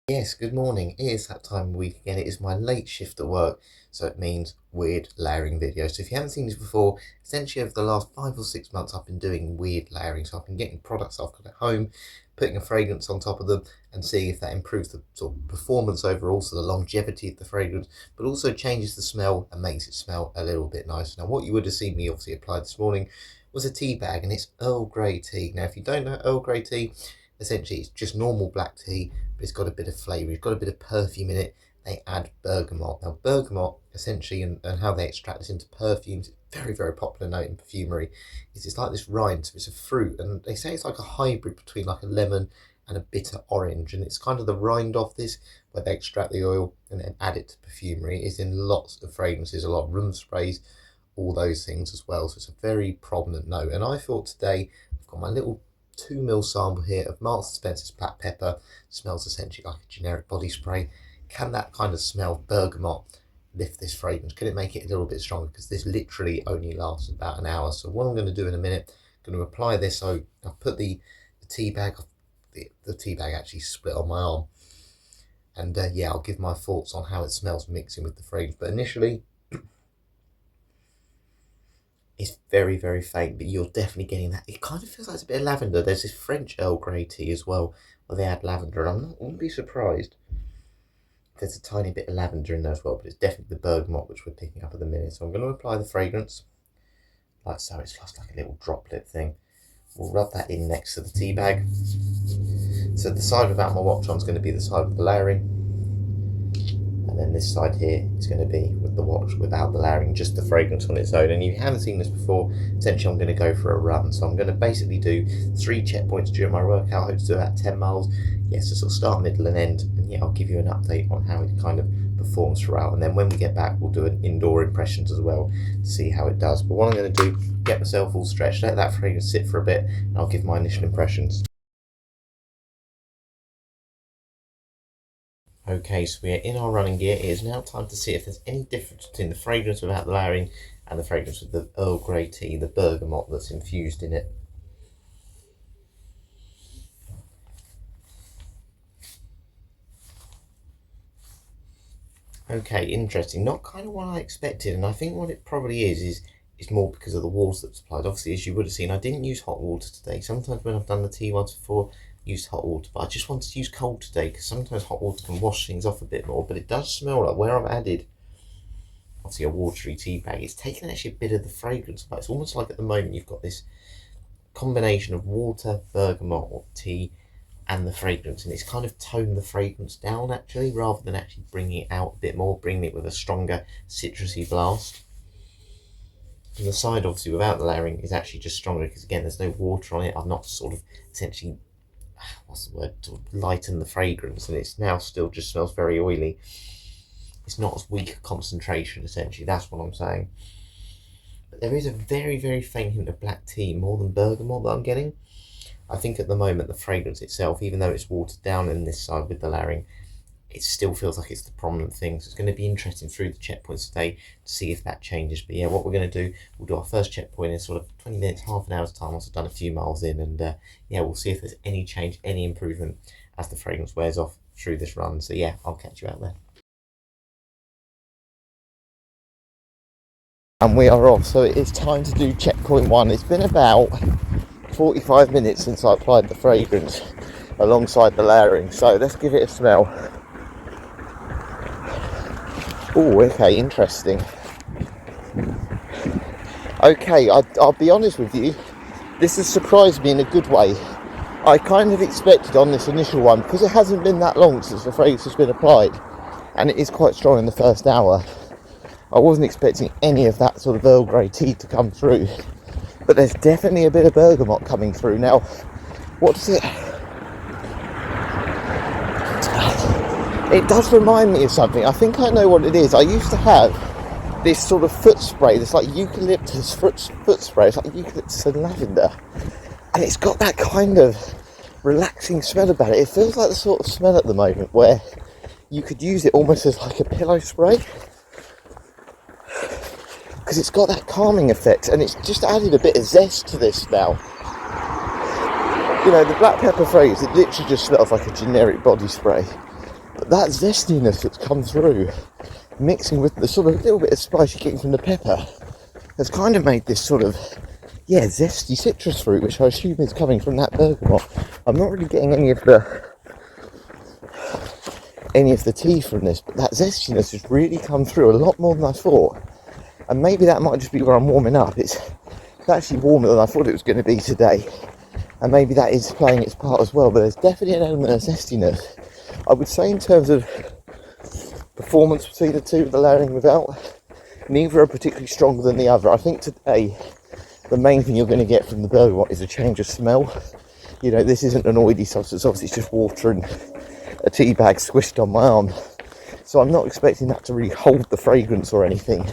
Yes, good morning. It is that time of week again. It is my late shift at work, so it means weird layering videos. So if you haven't seen this before, essentially over the last 5 or 6 months, I've been doing weird layering. So I've been getting products I've got at home, putting a fragrance on top of them, and seeing if that improves the sort of performance overall, so the longevity of the fragrance, but also changes the smell and makes it smell a little bit nicer. Now, what you would have seen me obviously apply this morning was a tea bag, and it's Earl Grey tea. Now, if you don't know Earl Grey tea, essentially it's just normal black tea, but it's got a bit of flavour, it's got a bit of perfume in it. They add bergamot. Now, bergamot, essentially, and how they extract this into perfumes, very, very popular note in perfumery, is it's like this rind, so it's a fruit, and they say it's like a hybrid between like a lemon and a bitter orange, and it's kind of the rind of this where they extract the oil and then add it to perfumery. It's in lots of fragrances, a lot of room sprays, all those things as well, so it's a very prominent note. And I thought today, I've got my little 2 ml sample here of Marks and Spencer's black pepper. Smells essentially like a generic body spray. Can that kind of smell bergamot lift this fragrance? Can it make it a little bit stronger? Because this literally only lasts about an hour. So what I'm going to do in a minute, I'm going to apply this. So I've put the tea bag, the tea bag actually split on my arm, and yeah, I'll give my thoughts on how it smells mixing with the fragrance. But initially, it's very, very faint, but you're definitely getting that. It kind of feels like it's a bit of lavender. There's this French Earl Grey tea as well, where they add lavender, and I wouldn't be surprised if there's a tiny bit of lavender in there as well, but it's definitely the bergamot, which we're picking up at the minute. So I'm going to apply the fragrance, like so. It's just like a little droplet thing. We'll rub that in next to the tea bag. So the side without my watch on is going to be the side with the layering, and then this side here is going to be with the watch without the layering, just the fragrance on its own. And if you haven't seen this before, essentially I'm going to go for a run. So I'm going to basically do 3 checkpoints during my workout. I hope to do about 10 miles. Yes, so sort of start, middle and end. And yeah, I'll give you an update on how it kind of performs throughout. And then when we get back, we'll do an indoor impressions as well to see how it does. But what I'm going to do, get myself all stretched, let that fragrance sit for a bit, and I'll give my initial impressions. Okay, so we are in our running gear. It is now time to see if there's any difference between the fragrance without the layering and the fragrance with the Earl Grey tea, the bergamot that's infused in it. Okay, interesting. Not kind of what I expected, and I think what it probably is more because of the water that's applied. Obviously, as you would have seen, I didn't use hot water today. Sometimes when I've done the tea ones before, I used hot water, but I just wanted to use cold today because sometimes hot water can wash things off a bit more. But it does smell like where I've added obviously a watery tea bag, it's taken actually a bit of the fragrance, but it's almost like at the moment you've got this combination of water, bergamot, or tea, and the fragrance, and it's kind of toned the fragrance down actually, rather than actually bringing it out a bit more, bringing it with a stronger citrusy blast. And the side, obviously, without the layering is actually just stronger because again, there's no water on it. I've not sort of essentially, what's the word, sort of lightened the fragrance, and it's now still just smells very oily. It's not as weak a concentration, essentially. That's what I'm saying. But there is a very, very faint hint of black tea, more than bergamot that I'm getting. I think at the moment the fragrance itself, even though it's watered down in this side with the layering, it still feels like it's the prominent thing. So it's going to be interesting through the checkpoints today to see if that changes. But yeah, what we're going to do, we'll do our first checkpoint in sort of 20 minutes, half an hour's time once I've done a few miles in. And yeah, we'll see if there's any change, any improvement as the fragrance wears off through this run. So yeah, I'll catch you out there. And we are off, so it is time to do checkpoint 1. It's been about 45 minutes since I applied the fragrance alongside the layering, so let's give it a smell. Oh, okay, interesting. Okay, I'll be honest with you, this has surprised me in a good way. I kind of expected on this initial one, because it hasn't been that long since the fragrance has been applied, and it is quite strong in the first hour. I wasn't expecting any of that sort of Earl Grey tea to come through, but there's definitely a bit of bergamot coming through. Now, what does it... It does remind me of something. I think I know what it is. I used to have this sort of foot spray, this like eucalyptus foot spray. It's like eucalyptus and lavender, and it's got that kind of relaxing smell about it. It feels like the sort of smell at the moment where you could use it almost as like a pillow spray, because it's got that calming effect, and it's just added a bit of zest to this now. You know, the black pepper fragrance, it literally just smells like a generic body spray. But that zestiness that's come through, mixing with the sort of little bit of spice you're getting from the pepper, has kind of made this sort of, yeah, zesty citrus fruit, which I assume is coming from that bergamot. I'm not really getting any of the tea from this, but that zestiness has really come through a lot more than I thought. And maybe that might just be where I'm warming up. It's actually warmer than I thought it was going to be today, and maybe that is playing its part as well. But there's definitely an element of zestiness. I would say in terms of performance between the two, the layering without, neither are particularly stronger than the other. I think today the main thing you're going to get from the bergamot is a change of smell. You know, this isn't an oily substance, obviously it's just water and a tea bag squished on my arm, so I'm not expecting that to really hold the fragrance or anything.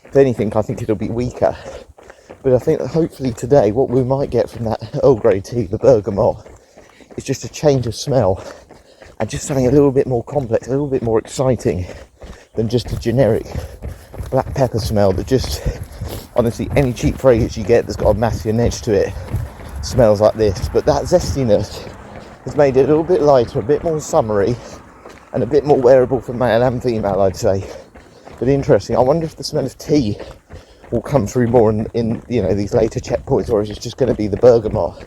If anything, I think it'll be weaker. But I think that hopefully today what we might get from that Earl Grey tea, the bergamot, is just a change of smell and just something a little bit more complex, a little bit more exciting than just a generic black pepper smell that just, honestly, any cheap fragrance you get that's got a masculine edge to it smells like this. But that zestiness has made it a little bit lighter, a bit more summery, and a bit more wearable for male and female, I'd say. But interesting, I wonder if the smell of tea will come through more in you know, these later checkpoints, or is it just going to be the bergamot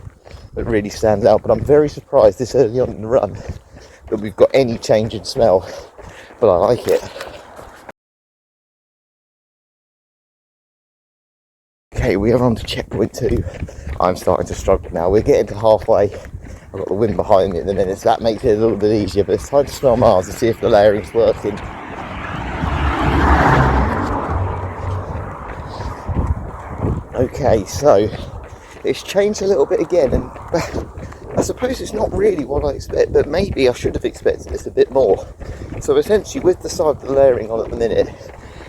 that really stands out? But I'm very surprised this early on in the run that we've got any change in smell, but I like it. Okay, we are on to checkpoint 2. I'm starting to struggle now. We're getting to halfway. I've got the wind behind me at the minute, so that makes it a little bit easier, but it's time to smell Mars and see if the layering's working. Okay, so it's changed a little bit again, and I suppose it's not really what I expect, but maybe I should have expected this a bit more. So essentially, with the side of the layering on at the minute,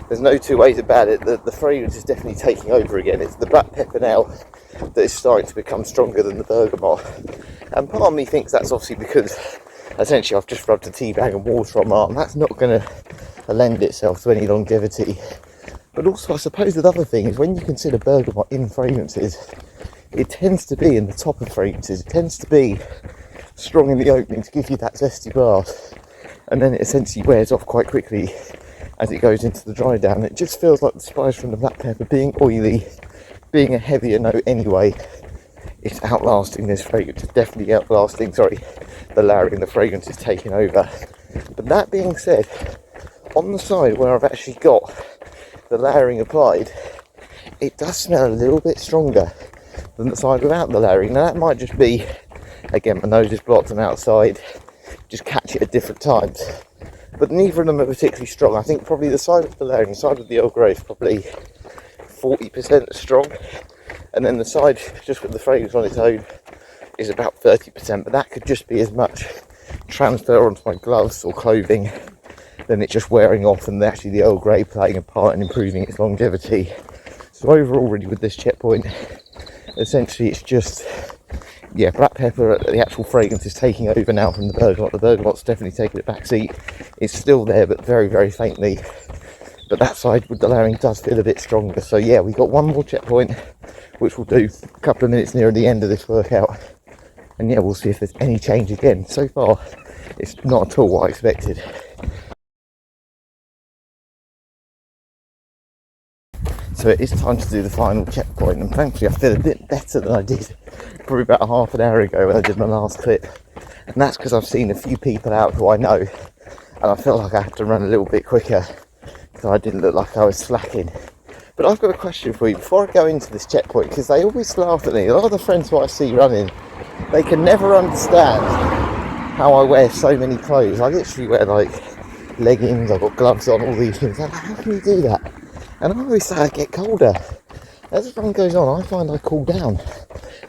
there's no two ways about it. The fragrance is definitely taking over again. It's the black pepper now that is starting to become stronger than the bergamot. And part of me thinks that's obviously because essentially I've just rubbed a tea bag and water on my arm. That's not going to lend itself to any longevity. But also, I suppose the other thing is when you consider bergamot in fragrances, it tends to be in the top of fragrances. It tends to be strong in the opening to give you that zesty blast, and then it essentially wears off quite quickly as it goes into the dry down. It just feels like the spice from the black pepper, being oily, being a heavier note anyway, it's outlasting this fragrance. It's definitely outlasting, the layering. The fragrance is taking over. But that being said, on the side where I've actually got the layering applied, it does smell a little bit stronger than the side without the layering. Now that might just be, again, my nose is blocked on outside, just catch it at different times. But neither of them are particularly strong. I think probably the side of the layering, the side of the Earl Grey is probably 40% strong, and then the side just with the fragrance on its own is about 30%, but that could just be as much transfer onto my gloves or clothing than it just wearing off, and actually the Earl Grey playing a part in improving its longevity. So overall, really, with this checkpoint, essentially it's just, yeah, black pepper, the actual fragrance is taking over now from the bergamot. The bergamot's definitely taking a back seat. It's still there, but very, very faintly. But that side with the layering does feel a bit stronger. So yeah, we've got one more checkpoint, which we'll do a couple of minutes near the end of this workout. And yeah, we'll see if there's any change again. So far, it's not at all what I expected. So it is time to do the final checkpoint, and thankfully I feel a bit better than I did probably about half an hour ago when I did my last clip. And that's because I've seen a few people out who I know, and I felt like I had to run a little bit quicker so I didn't look like I was slacking. But I've got a question for you before I go into this checkpoint, because they always laugh at me. A lot of the friends who I see running, they can never understand how I wear so many clothes. I literally wear like leggings, I've got gloves on, all these things. I'm like, how can you do that? And I always say I get colder. As the run goes on, I find I cool down.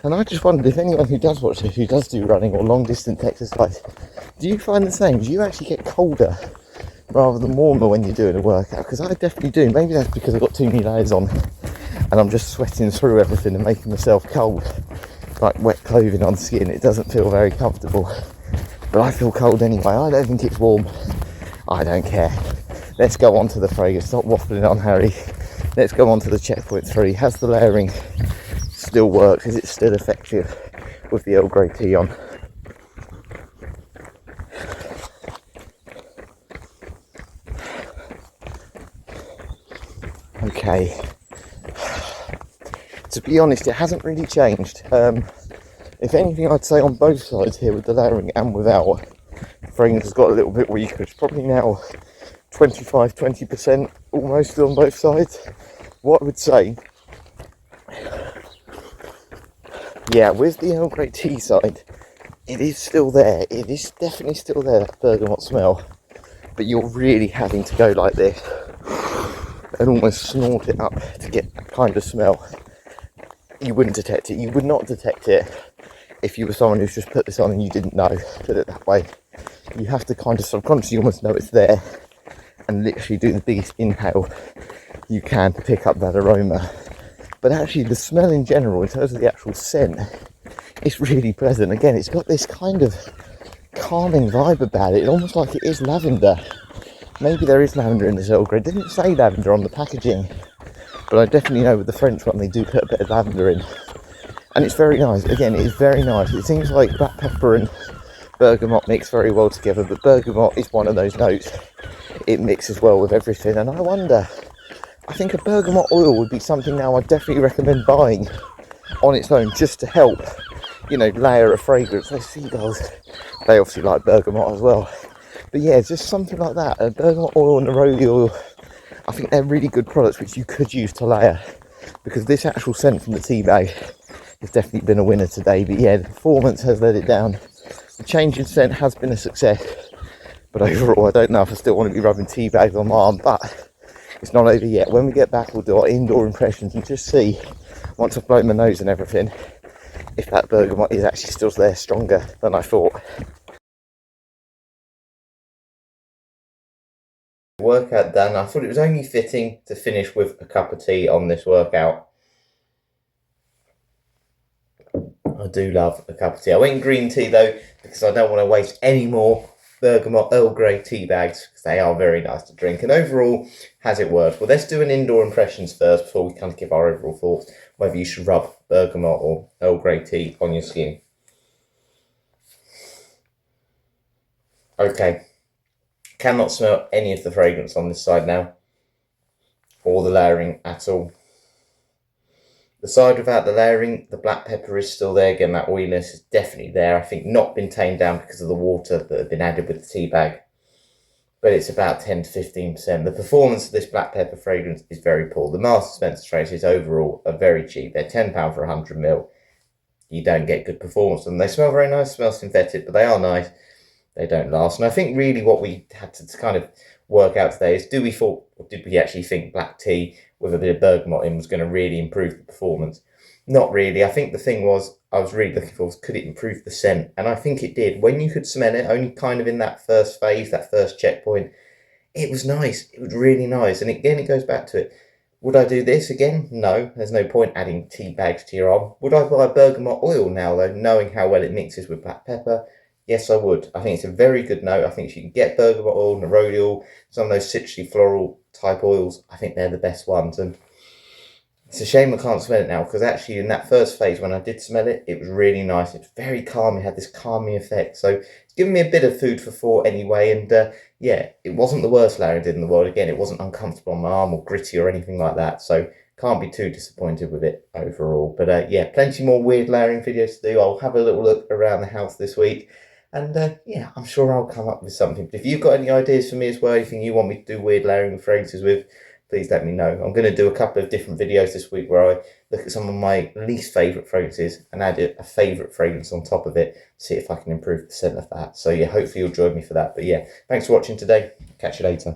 And I just wondered if anyone who does watch this, who does do running or long distance exercise, do you find the same? Do you actually get colder rather than warmer when you're doing a workout? Because I definitely do. Maybe that's because I've got too many layers on and I'm just sweating through everything and making myself cold. Like wet clothing on skin, it doesn't feel very comfortable. But I feel cold anyway. I don't think it's warm. I don't care. Let's go on to the fragrance. Stop waffling on, Harry. Let's go on to the checkpoint 3. Has the layering still worked? Is it still effective with the Earl Grey tea on? okay. To be honest, it hasn't really changed. If anything, I'd say on both sides here, with the layering and without, the fragrance has got a little bit weaker. It's probably now 25-20% almost on both sides. What I would say, yeah, with the Earl Grey tea side, it is still there. It is definitely still there, that bergamot smell. But you're really having to go like this and almost snort it up to get that kind of smell. You wouldn't detect it. You would not detect it if you were someone who's just put this on and you didn't know, put it that way. You have to kind of subconsciously almost know it's there and literally do the biggest inhale you can to pick up that aroma. But actually the smell in general, in terms of the actual scent, it's really pleasant. Again, it's got this kind of calming vibe about it, almost like it is lavender. Maybe there is lavender in this Earl Grey. It didn't say lavender on the packaging, but I definitely know with the French one they do put a bit of lavender in. And it's very nice. Again, it is very nice. It seems like black pepper and bergamot mix very well together, but bergamot is one of those notes. It mixes well with everything, and I wonder, I think a bergamot oil would be something now I'd definitely recommend buying on its own, just to help, you know, layer a fragrance. Those seagulls, they obviously like bergamot as well. But yeah, just something like that, a bergamot oil and a neroli oil, I think they're really good products which you could use to layer, because this actual scent from the tea bag has definitely been a winner today. But yeah, the performance has let it down. The change in scent has been a success, but overall I don't know if I still want to be rubbing tea bags on my arm, but it's not over yet. When we get back, we'll do our indoor impressions and just see, once I've blown my nose and everything, if that bergamot is actually still there, stronger than I thought. Workout done. I thought it was only fitting to finish with a cup of tea on this workout. I do love a cup of tea. I went green tea though, because I don't want to waste any more bergamot Earl Grey tea bags, because they are very nice to drink. And overall, has it worked? Well, let's do an indoor impressions first before we kind of give our overall thoughts, whether you should rub bergamot or Earl Grey tea on your skin. Okay, cannot smell any of the fragrance on this side now, or the layering at all. The side without the layering, the black pepper is still there. Again, that oiliness is definitely there. I think not been tamed down because of the water that had been added with the tea bag, but it's about 10 to 15%. The performance of this black pepper fragrance is very poor. The Master Spencer traces overall are very cheap. They're £10 for 100ml. You don't get good performance from them. They smell very nice, smell synthetic, but they are nice. They don't last. And I think really what we had to kind of work out today is, did we actually think black tea with a bit of bergamot in was going to really improve the performance? Not really. I think the thing I was really looking for was, could it improve the scent? And I think it did. When you could smell it, only kind of in that first phase, that first checkpoint, it was nice. It was really nice. And again, it goes back to it. Would I do this again? No, there's no point adding tea bags to your arm. Would I buy bergamot oil now, though, knowing how well it mixes with black pepper? Yes, I would. I think it's a very good note. I think if you can get bergamot oil, neroli oil, some of those citrusy floral type oils, I think they're the best ones. And it's a shame I can't smell it now, because actually in that first phase when I did smell it, it was really nice. It was very calm. It had this calming effect. So it's given me a bit of food for thought anyway. And yeah, it wasn't the worst layering I did in the world. Again, it wasn't uncomfortable on my arm or gritty or anything like that. So can't be too disappointed with it overall. But yeah, plenty more weird layering videos to do. I'll have a little look around the house this week. And yeah, I'm sure I'll come up with something. But if you've got any ideas for me as well, anything you want me to do weird layering of fragrances with, please let me know. I'm going to do a couple of different videos this week where I look at some of my least favourite fragrances and add a favourite fragrance on top of it, see if I can improve the scent of that. So yeah, hopefully you'll join me for that. But yeah, thanks for watching today. Catch you later.